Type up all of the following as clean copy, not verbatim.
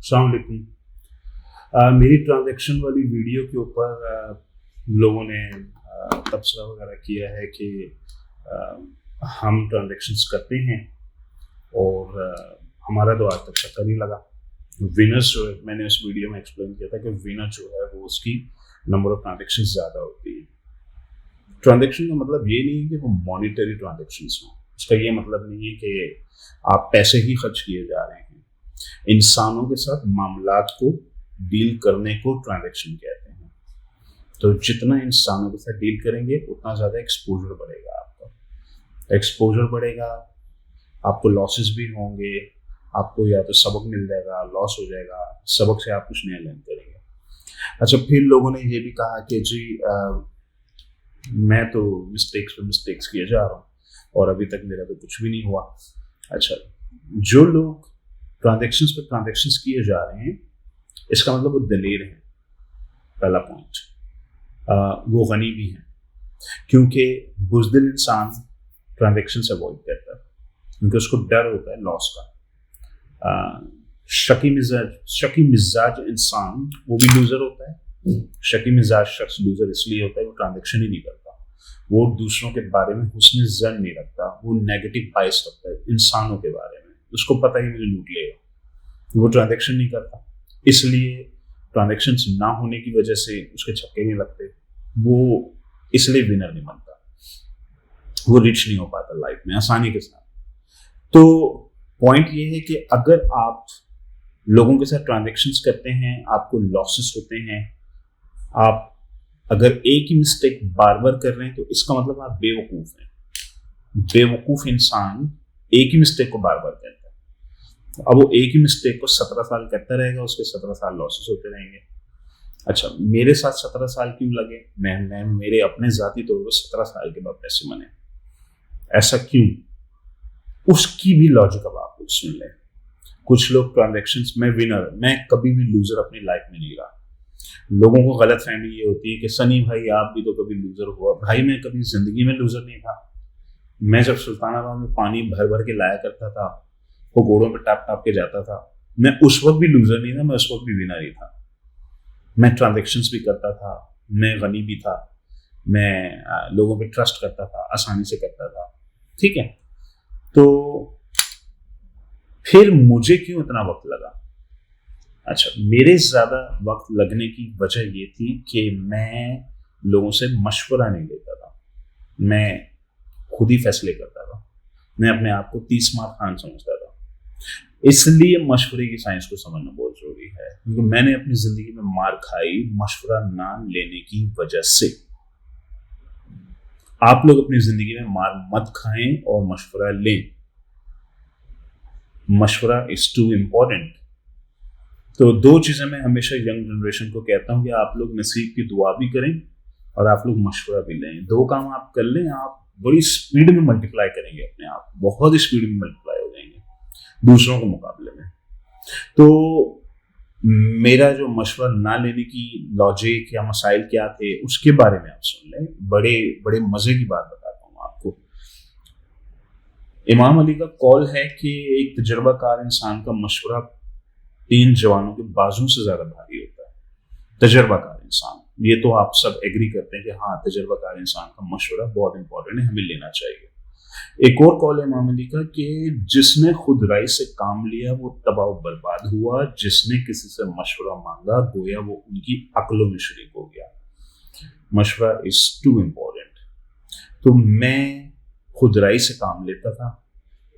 अस्सलाम वालेकुम। मेरी ट्रांजैक्शन वाली वीडियो के ऊपर लोगों ने तबसरा वगैरह किया है कि हम ट्रांजैक्शंस करते हैं और हमारा तो आज तक पता नहीं लगा। विनर्स जो है, मैंने उस वीडियो में एक्सप्लेन किया था कि विनर जो है वो उसकी नंबर ऑफ ट्रांजैक्शंस ज़्यादा होती है। ट्रांजैक्शन का मतलब ये नहीं है कि वो मॉनिटरी ट्रांजैक्शंस हों, उसका ये मतलब नहीं है कि आप पैसे ही खर्च किए जा रहे हैं। इंसानों के साथ मामलात को डील करने को ट्रांजैक्शन कहते हैं। तो जितना इंसानों के साथ डील करेंगे उतना ज़्यादा एक्सपोजर बढ़ेगा। आपका एक्सपोजर बढ़ेगा, आपको लॉसेस भी होंगे, आपको या तो सबक मिल जाएगा, लॉस हो जाएगा, सबक से आप कुछ नया लर्न करेंगे। अच्छा, फिर लोगों ने ये भी कहा कि जी मैं तो मिस्टेक्स पे मिस्टेक्स किए जा रहा हूँ और अभी तक मेरा तो कुछ भी नहीं हुआ। अच्छा, जो लोग ट्रांजैक्शंस पे ट्रांजैक्शंस किए जा रहे हैं, इसका मतलब वो दलेर हैं। पहला पॉइंट, वो गनी भी हैं, क्योंकि बुज़दिल इंसान ट्रांजैक्शन से अवॉइड करता है क्योंकि उसको डर होता है लॉस का। शकी मिजाज इंसान वो भी लूजर होता है। शकी मिजाज शख्स लूजर इसलिए होता है वो ट्रांजैक्शन ही नहीं करता, वो दूसरों के बारे में हुस्न ज़न नहीं रखता, वो नेगेटिव बायस रखता है इंसानों के बारे में। उसको पता ही मुझे लूट लेगा, वो ट्रांजैक्शन नहीं करता। इसलिए ट्रांजैक्शंस ना होने की वजह से उसके छक्के नहीं लगते, वो इसलिए विनर नहीं बनता, वो रिच नहीं हो पाता लाइफ में आसानी के साथ। तो पॉइंट ये है कि अगर आप लोगों के साथ ट्रांजैक्शंस करते हैं, आपको लॉसेस होते हैं, आप अगर एक ही मिस्टेक बार बार कर रहे हैं तो इसका मतलब आप बेवकूफ़ हैं। बेवकूफ़ इंसान एक ही मिस्टेक को बार बार करता है। अब वो एक ही मिस्टेक को 17 साल करता रहेगा, उसके 17 साल लॉसेस होते रहेंगे। अच्छा, मेरे साथ 17 साल क्यों लगे? मैं मेरे अपने ज़ाती तौर पर 17 साल के बाद पैसे बने, ऐसा क्यों? उसकी भी लॉजिक अब आप लोग सुन लें। कुछ लोग ट्रांजैक्शंस में विनर, मैं कभी भी लूजर अपनी लाइफ में नहीं रहा। लोगों को गलत फहमी ये होती है कि सनी भाई आप भी तो कभी लूजर हुआ। भाई मैं कभी जिंदगी में लूजर नहीं था। मैं जब सुल्तानाबाद में पानी भर भर के लाया करता था, वो घोड़ों पे टाप टाप के जाता था, मैं उस वक्त भी लूजर नहीं था, मैं उस वक्त भी विनर ही था। मैं ट्रांजैक्शंस भी करता था, मैं गनी भी था, मैं लोगों पे ट्रस्ट करता था, आसानी से करता था। ठीक है, तो फिर मुझे क्यों इतना वक्त लगा? अच्छा, मेरे ज़्यादा वक्त लगने की वजह ये थी कि मैं लोगों से मशवरा नहीं लेता था, मैं खुद ही फैसले करता था। मैं अपने आप को 30 मार खान समझता था। इसलिए मशवरे की साइंस को समझना बहुत जरूरी है, क्योंकि मैंने अपनी ज़िंदगी में मार खाई मशवरा ना लेने की वजह से। आप लोग अपनी ज़िंदगी में मार मत खाएं और मशवरा लें। मशवरा इज टू इम्पोर्टेंट। तो दो चीज़ें मैं हमेशा यंग जनरेशन को कहता हूँ कि आप लोग नसीब की दुआ भी करें और आप लोग मशवरा भी लें। दो काम आप कर लें, आप बड़ी स्पीड में मल्टीप्लाई करेंगे अपने आप, बहुत स्पीड में मल्टीप्लाई हो जाएंगे दूसरों के मुकाबले में। तो मेरा जो मशवरा ना लेने की लॉजिक या मसाइल क्या थे उसके बारे में आप सुन लें। बड़े बड़े मज़े की बात बताता हूँ आपको। इमाम अली का कौल है कि एक तजर्बाकार इंसान का मशवरा 3 जवानों के बाजू से ज़्यादा भारी होता है। तजर्बाकार इंसान, ये तो आप सब एग्री करते हैं कि हाँ, तजर्बाकार इंसान का मशवरा बहुत इंपॉर्टेंट है, हमें लेना चाहिए। एक और कौल है इमाम अली का कि जिसने खुद राय से काम लिया वो तबाह बर्बाद हुआ, जिसने किसी से मशवरा मांगा गोया वो उनकी अक्लों में शरीक हो गया। मशवरा इज टू इम्पोर्टेंट। तो मैं खुद राय से काम लेता था,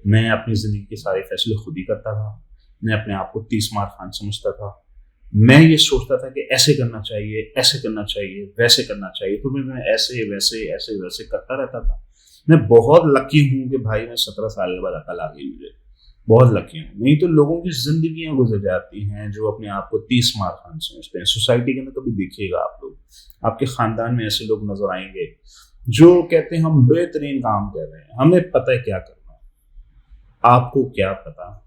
मैं अपनी ज़िंदगी के सारे फैसले खुद ही करता था, मैं अपने आप को 30 मार खान समझता था। मैं ये सोचता था कि ऐसे करना चाहिए, ऐसे करना चाहिए, वैसे करना चाहिए, तो मैं ऐसे वैसे करता रहता था। मैं बहुत लकी हूँ कि भाई मैं 17 साल के बाद अकल आ गई मुझे, बहुत लकी हूँ। नहीं तो लोगों की जिंदगियां गुजर जाती हैं जो अपने आप को 30 मार खान समझते हैं। सोसाइटी के अंदर कभी देखिएगा आप लोग, आपके खानदान में ऐसे लोग नजर आएंगे जो कहते हैं हम बेहतरीन काम कर रहे हैं, हमें पता है क्या करना है। आपको क्या पता?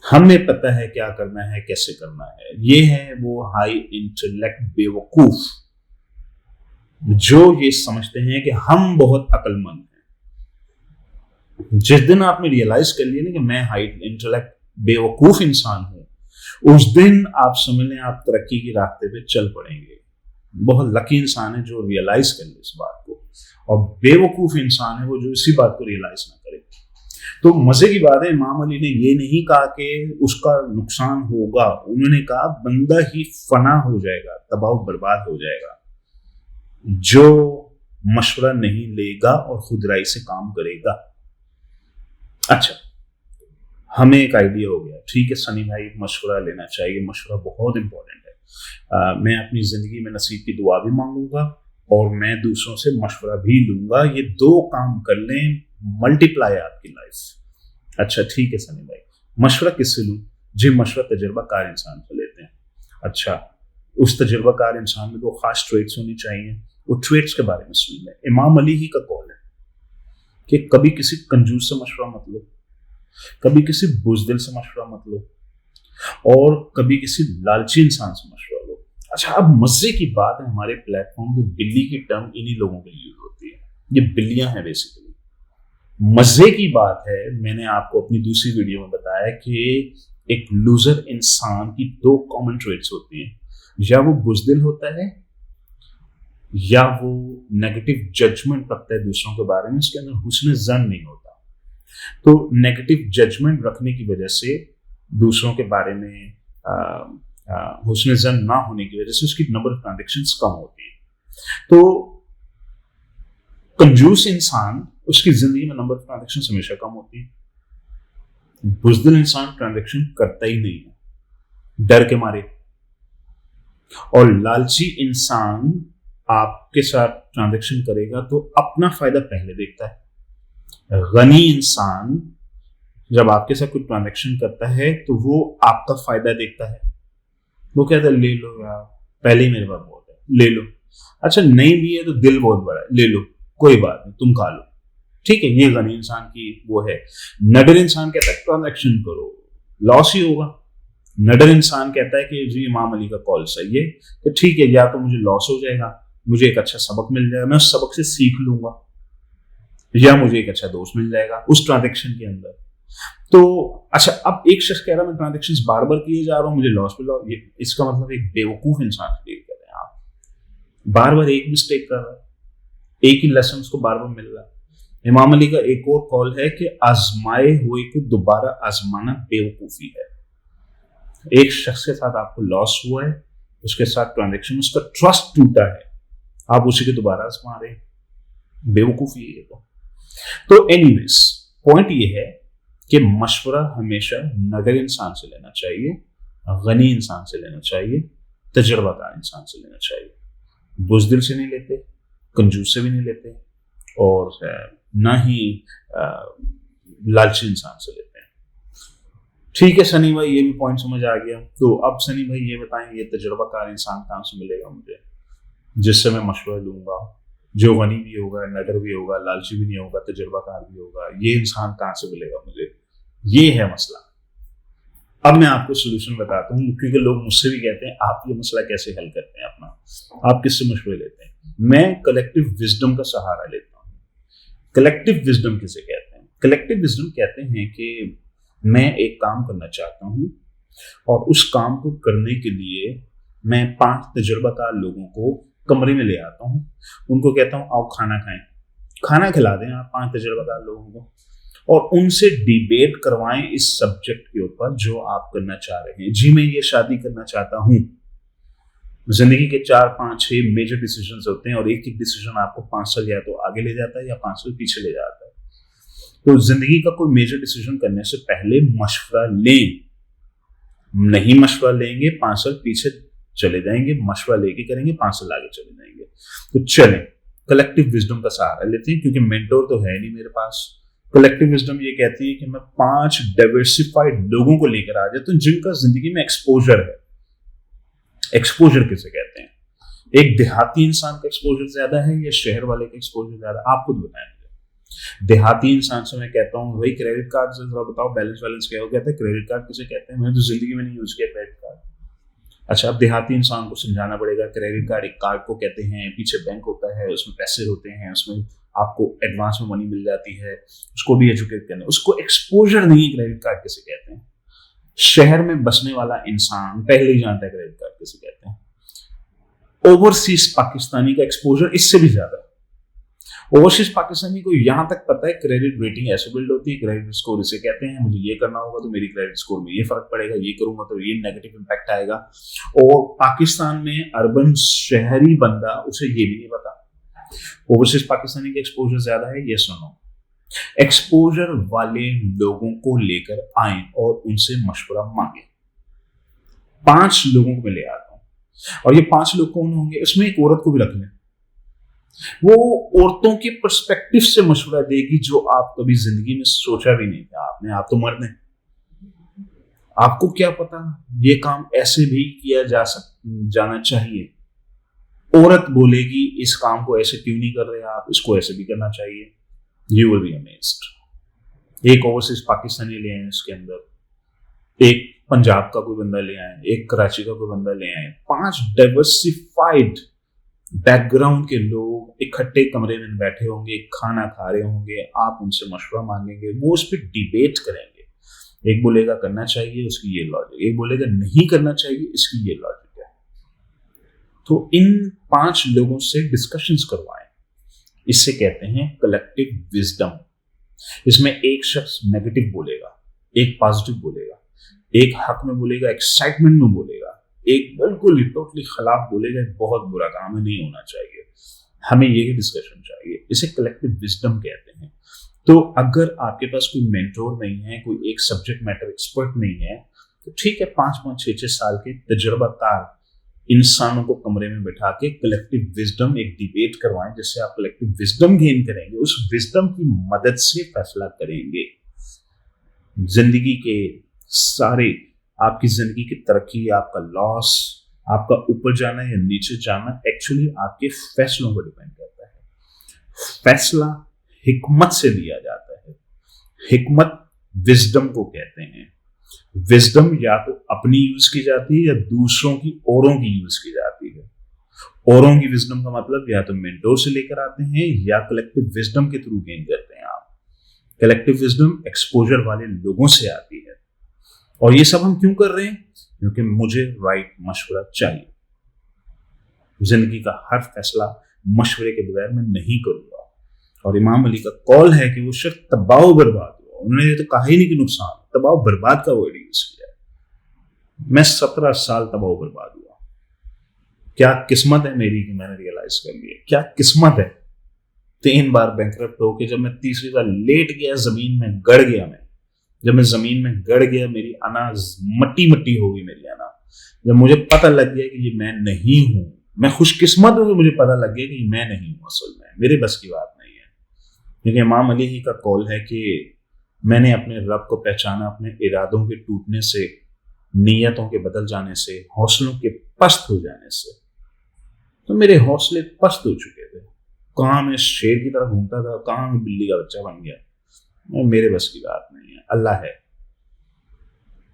हमें पता है क्या करना है, कैसे करना है। ये है वो हाई इंटेलेक्ट बेवकूफ जो ये समझते हैं कि हम बहुत अक्लमंद हैं। जिस दिन आपने रियलाइज कर लिया ना कि मैं हाई इंटेलेक्ट बेवकूफ इंसान हूं, उस दिन आप समझ लें आप तरक्की की रास्ते पे चल पड़ेंगे। बहुत लकी इंसान है जो रियलाइज कर ले इस बात को, और बेवकूफ इंसान है वो जो इसी बात को रियलाइज ना करे। तो मजे की बात है, इमाम अली ने ये नहीं कहा कि उसका नुकसान होगा, उन्होंने कहा बंदा ही फना हो जाएगा, तबाह बर्बाद हो जाएगा जो मशवरा नहीं लेगा और खुदराई से काम करेगा। अच्छा, हमें एक आइडिया हो गया, ठीक है सनी भाई मशवरा लेना चाहिए, मशवरा बहुत इंपॉर्टेंट है। मैं अपनी जिंदगी में नसीब की दुआ भी मांगूंगा और मैं दूसरों से मशवरा भी लूंगा, ये दो काम कर लें, मल्टीप्लाई आपकी लाइफ। अच्छा ठीक है सनी भाई, मशवरा किससे लूं? जी मशवरा तजुर्बाकार इंसान से लेते हैं। अच्छा, उस तजुर्बाकार इंसान में को खास ट्रेड्स होनी चाहिए, वो ट्रेड्स के बारे में सुन लें। इमाम अली ही का कॉल है कि कभी किसी कंजूस से मशवरा मत लो, कभी किसी बुज़दिल से मशवरा मत लो, और कभी किसी लालची इंसान से मशवरा लो। अच्छा, अब मजे की बात है, हमारे प्लेटफॉर्म पे बिल्ली की टर्म इन्हीं लोगों के लिए यूज होती है, ये बिल्लियां हैं बेसिकली। मजे की बात है, मैंने आपको अपनी दूसरी वीडियो में बताया कि एक लूजर इंसान की दो कॉमन ट्रेट्स होती हैं, या वो बुज़दिल होता है या वो नेगेटिव जजमेंट रखता है दूसरों के बारे में, उसके अंदर हुस्न ज़न नहीं होता। तो नेगेटिव जजमेंट रखने की वजह से, दूसरों के बारे में हुस्न ज़न ना होने की वजह से उसकी नंबर ऑफ ट्रांजैक्शंस कम होती है। तो कंजूस इंसान, उसकी जिंदगी में नंबर ऑफ ट्रांजैक्शंस हमेशा कम होती है। बुज़दिल इंसान ट्रांजैक्शन करता ही नहीं है डर के मारे, और लालची इंसान आपके साथ ट्रांजैक्शन करेगा तो अपना फायदा पहले देखता है। गनी इंसान जब आपके साथ कोई ट्रांजैक्शन करता है तो वो आपका फायदा देखता है, वो कहता है ले लो यार, पहले ही मेरे पास बहुत है, ले लो। अच्छा नहीं भी है तो दिल बहुत बड़ा है, ले लो कोई बात नहीं तुम खा लो, ठीक है। ये गनी इंसान की वो है। नडर इंसान कहता है ट्रांजैक्शन करो, लॉस ही होगा। नडर इंसान कहता है कि जी इमाम अली का कॉल सही है कि ठीक है, या तो मुझे लॉस हो जाएगा, मुझे एक अच्छा सबक मिल जाएगा, मैं उस सबक से सीख लूंगा, या मुझे एक अच्छा दोस्त मिल जाएगा उस ट्रांजैक्शन के अंदर। तो अच्छा, अब एक शख्स कह रहा है मैं ट्रांजैक्शंस बार बार किए जा रहा हूं, मुझे लॉस मिला, ये इसका मतलब एक बेवकूफ इंसान से डील कर रहे हैं आप। बार बार एक मिस्टेक कर रहा है, एक ही लेसन उसको बार बार मिल रहा है। इमाम अली का एक और कॉल है कि आजमाए हुए को दोबारा आजमाना बेवकूफी है। एक शख्स के साथ आपको लॉस हुआ है, उसके साथ ट्रांजैक्शन, उसका ट्रस्ट टूटा है, आप उसी के दोबारा आजमा रहे हैं, बेवकूफी है ये तो एनीवेज पॉइंट ये है कि मशवरा हमेशा नडर इंसान से लेना चाहिए, गनी इंसान से लेना चाहिए, तजर्बाकार इंसान से लेना चाहिए। बुज़दिल से नहीं लेते, कंजूस से भी नहीं लेते, और ना ही लालची इंसान से लेते हैं। ठीक है सनी भाई, ये भी पॉइंट समझ आ गया। तो अब सनी भाई ये बताएं, ये तजर्बाकार इंसान कहाँ से मिलेगा मुझे, जिससे मैं मशवरा लूंगा, जो गनी भी होगा, नडर भी होगा, लालची भी नहीं होगा, तजर्बाकार भी होगा, ये इंसान कहाँ से मिलेगा मुझे? ये है मसला। अब मैं आपको सोल्यूशन बताता हूँ, क्योंकि लोग मुझसे भी कहते हैं आप ये मसला कैसे हल करते हैं अपना, आप किससे मशवरे लेते हैं? मैं कलेक्टिव विजडम का सहारा लेता हूँ। कलेक्टिव विजडम किसे कहते हैं? कलेक्टिव विजडम कहते हैं कि मैं एक काम करना चाहता हूँ और उस काम को करने के लिए मैं 5 तजुर्बाकार लोगों को कमरे में ले आता हूँ, उनको कहता हूँ आओ खाना खाएं, खाना खिला दें आप 5 तजुर्बाकार लोगों को, और उनसे डिबेट करवाएं इस सब्जेक्ट के ऊपर जो आप करना चाह रहे हैं। जी मैं ये शादी करना चाहता हूँ। जिंदगी के 4, 5, 6 मेजर डिसीजंस होते हैं, और एक एक डिसीजन आपको 5 साल या तो आगे ले जाता है या 5 साल पीछे ले जाता है। तो जिंदगी का कोई मेजर डिसीजन करने से पहले मशवरा लें। नहीं मशवरा लेंगे 5 साल पीछे चले जाएंगे, मशवरा लेके करेंगे 5 साल आगे चले जाएंगे। तो चलें कलेक्टिव विजडम का सहारा लेते हैं, क्योंकि मेंटोर तो है नहीं मेरे पास। कलेक्टिव विजडम ये कहती है कि मैं 5 डाइवर्सिफाइड लोगों को लेकर आ जाता हूं जिनका जिंदगी में एक्सपोजर है। एक्सपोजर किसे कहते हैं? एक देहाती इंसान का एक्सपोजर ज्यादा है या शहर वाले का एक्सपोजर ज्यादा? आप खुद बताएं। देहाती इंसान से मैं कहता हूँ भाई क्रेडिट कार्ड से जरा बताओ बैलेंस क्या हो, कहता है क्रेडिट कार्ड किसे कहते हैं, मैंने तो जिंदगी में नहीं यूज किया क्रेडिट कार्ड। अच्छा, अब देहाती इंसान को समझाना पड़ेगा क्रेडिट कार्ड एक कार्ड को कहते हैं, पीछे बैंक होता है, उसमें पैसे होते हैं, उसमें आपको एडवांस में मनी मिल जाती है, उसको भी एजुकेट करना। उसको एक्सपोजर नहीं, क्रेडिट कार्ड किसे कहते हैं। शहर में बसने वाला इंसान पहले ही जानता है क्रेडिट कार्ड किसे कहते हैं। ओवरसीज पाकिस्तानी का एक्सपोजर इससे भी ज्यादा है। ओवरसीज पाकिस्तानी को यहां तक पता है क्रेडिट रेटिंग ऐसे बिल्ड होती है, क्रेडिट स्कोर इसे कहते हैं, मुझे ये करना होगा तो मेरी क्रेडिट स्कोर में ये फर्क पड़ेगा, ये करूंगा तो ये नेगेटिव इंपैक्ट आएगा। और पाकिस्तान में अर्बन शहरी बंदा उसे ये भी नहीं पता ओवरसीज पाकिस्तानी का एक्सपोजर ज्यादा है। ये सुनो, एक्सपोजर वाले लोगों को लेकर आए और उनसे मशवरा मांगे। 5 लोगों को मैं ले आता हूं और ये 5 लोग कौन होंगे, इसमें एक औरत को भी रख लें। वो औरतों के पर्सपेक्टिव से मशवरा देगी जो आप कभी जिंदगी में सोचा भी नहीं था आपने। आप तो मर्द हैं, आपको क्या पता ये काम ऐसे भी किया जाना चाहिए। औरत बोलेगी इस काम को ऐसे क्यों नहीं कर रहे आप, इसको ऐसे भी करना चाहिए। You will be amazed। एक ओवरसीज पाकिस्तानी ले आए, इसके अंदर एक पंजाब का कोई बंदा ले आए, एक कराची का कोई बंदा ले आए, 5 डाइवर्सिफाइड बैकग्राउंड के लोग इकट्ठे कमरे में बैठे होंगे, खाना खा रहे होंगे, आप उनसे मशवरा मांगेंगे, वो उस पर डिबेट करेंगे। एक बोलेगा करना चाहिए, उसकी ये लॉजिक, एक बोलेगा नहीं करना चाहिए, इसकी ये लॉजिक है। तो इन 5 लोगों से डिस्कशंस करवाएं, इससे कहते हैं कलेक्टिव विजडम। इसमें एक शख्स नेगेटिव बोलेगा, एक पॉजिटिव बोलेगा, एक हक में बोलेगा, एक्साइटमेंट में बोलेगा, एक बिल्कुल टोटली खिलाफ बोलेगा, बहुत बुरा काम है, नहीं होना चाहिए, हमें ये डिस्कशन चाहिए। इसे कलेक्टिव विजडम कहते हैं। तो अगर आपके पास कोई मेंटोर नहीं है, कोई एक सब्जेक्ट मैटर एक्सपर्ट नहीं है, तो ठीक है, 5-5, 6-6 साल के तजुर्बाकार इंसानों को कमरे में बैठा के कलेक्टिव विजडम एक डिबेट करवाएं, जिससे आप कलेक्टिव विजडम गेन करेंगे। उस विजडम की मदद से फैसला करेंगे। जिंदगी के सारे, आपकी जिंदगी की तरक्की, आपका लॉस, आपका ऊपर जाना या नीचे जाना एक्चुअली आपके फैसलों पर डिपेंड करता है। फैसला हिकमत से लिया जाता है। हिकमत विजडम को कहते हैं। विजडम या तो अपनी यूज की जाती है या दूसरों की, औरों की यूज की जाती है। औरों की विजडम का मतलब या तो मेंटोर से लेकर आते हैं या कलेक्टिव विजडम के थ्रू गेन करते हैं आप। कलेक्टिव विजडम एक्सपोजर वाले लोगों से आती है। और ये सब हम क्यों कर रहे हैं? क्योंकि मुझे राइट मशवरा चाहिए। जिंदगी का हर फैसला मशवरे के बगैर मैं नहीं करूंगा। और इमाम अली का कॉल है कि वो शख्स तबाह बर्बाद हुआ। उन्होंने तो कहा ही नहीं कि नुकसान, तबाह बर्बाद का वर्ड यूज किया है। मैं 17 साल तबाह बर्बाद हुआ। क्या किस्मत है मेरी कि मैंने रियलाइज कर लिया। क्या किस्मत है। 3 बार बैंकरप्ट होके जब मैं तीसरी बार लेट गया, जमीन में गड़ गया। मैं जब मैं जमीन में गड़ गया, मेरी अनाज मट्टी मट्टी हो गई मेरी अना। जब मुझे पता लग गया कि ये मैं नहीं हूं, मैं खुशकिस्मत हूं कि मुझे पता लग गया कि मैं नहीं हूं, असल में मेरे बस की बात नहीं है। क्योंकि इमाम अली ही का कॉल है कि मैंने अपने रब को पहचाना अपने इरादों के टूटने से, नीयतों के बदल जाने से, हौसलों के पस्त हो जाने से। तो मेरे हौसले पस्त हो चुके थे। कहाँ मैं शेर की तरह घूमता था, कहाँ मैं बिल्ली का बच्चा बन गया। वो मेरे बस की बात नहीं है। अल्लाह है।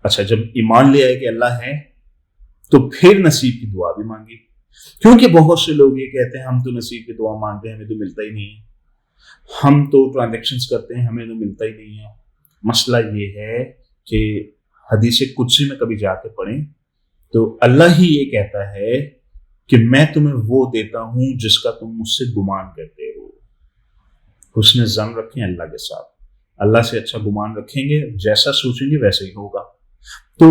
अच्छा, जब ईमान ले आए कि अल्लाह है, तो फिर नसीब की दुआ भी मांगी। क्योंकि बहुत से लोग ये कहते हैं हम तो नसीब की दुआ मांगते हैं, हमें तो मिलता ही नहीं है। हम तो ट्रांजैक्शंस करते हैं, हमें तो मिलता ही नहीं है। मसला ये है कि हदीस कुदसी में कभी जाके पढ़ें तो अल्लाह ही ये कहता है कि मैं तुम्हें वो देता हूं जिसका तुम मुझसे गुमान करते हो। हुस्न ज़न रखें अल्लाह के साथ। अल्लाह से अच्छा गुमान रखेंगे, जैसा सोचेंगे वैसे ही होगा। तो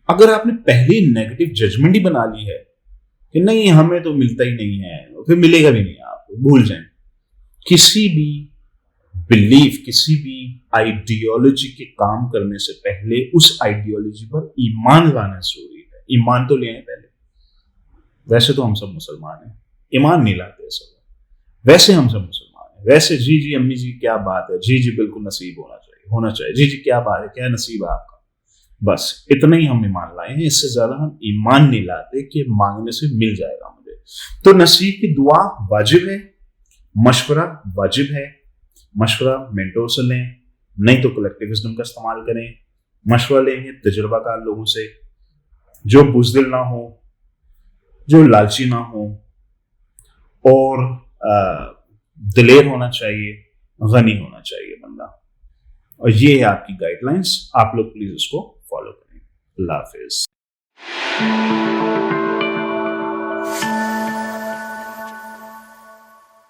अगर आपने पहले नेगेटिव जजमेंट ही बना ली है कि नहीं हमें तो मिलता ही नहीं है, फिर मिलेगा भी नहीं, आपको भूल जाएं। किसी भी बिलीफ, किसी भी आइडियोलॉजी के काम करने से पहले उस आइडियोलॉजी पर ईमान लाना जरूरी है। ईमान तो ले आए पहले। वैसे तो हम सब मुसलमान हैं, ईमान नहीं लाते सब। वैसे हम सब मुसलमान हैं। वैसे जी जी अम्मी जी क्या बात है, जी जी बिल्कुल नसीब होना चाहिए, जी जी क्या बात है, क्या नसीब है आपका। बस इतना ही हम ईमान लाए हैं। इससे ज्यादा हम ईमान नहीं लाते कि मांगने से मिल जाएगा मुझे। तो नसीब की दुआ वाजिब है, मशवरा वाजिब है। मशवरा मेंटोर से लें, नहीं तो कलेक्टिव विजडम का इस्तेमाल करें। मशवरा लेंगे तजुर्बाकार लोगों से, जो बुज़दिल ना हो, जो लालची ना हो, और दिलेर होना चाहिए, गनी होना चाहिए बंदा। और ये है आपकी गाइडलाइंस। आप लोग प्लीज उसको فالو کریں. اللہ حافظ.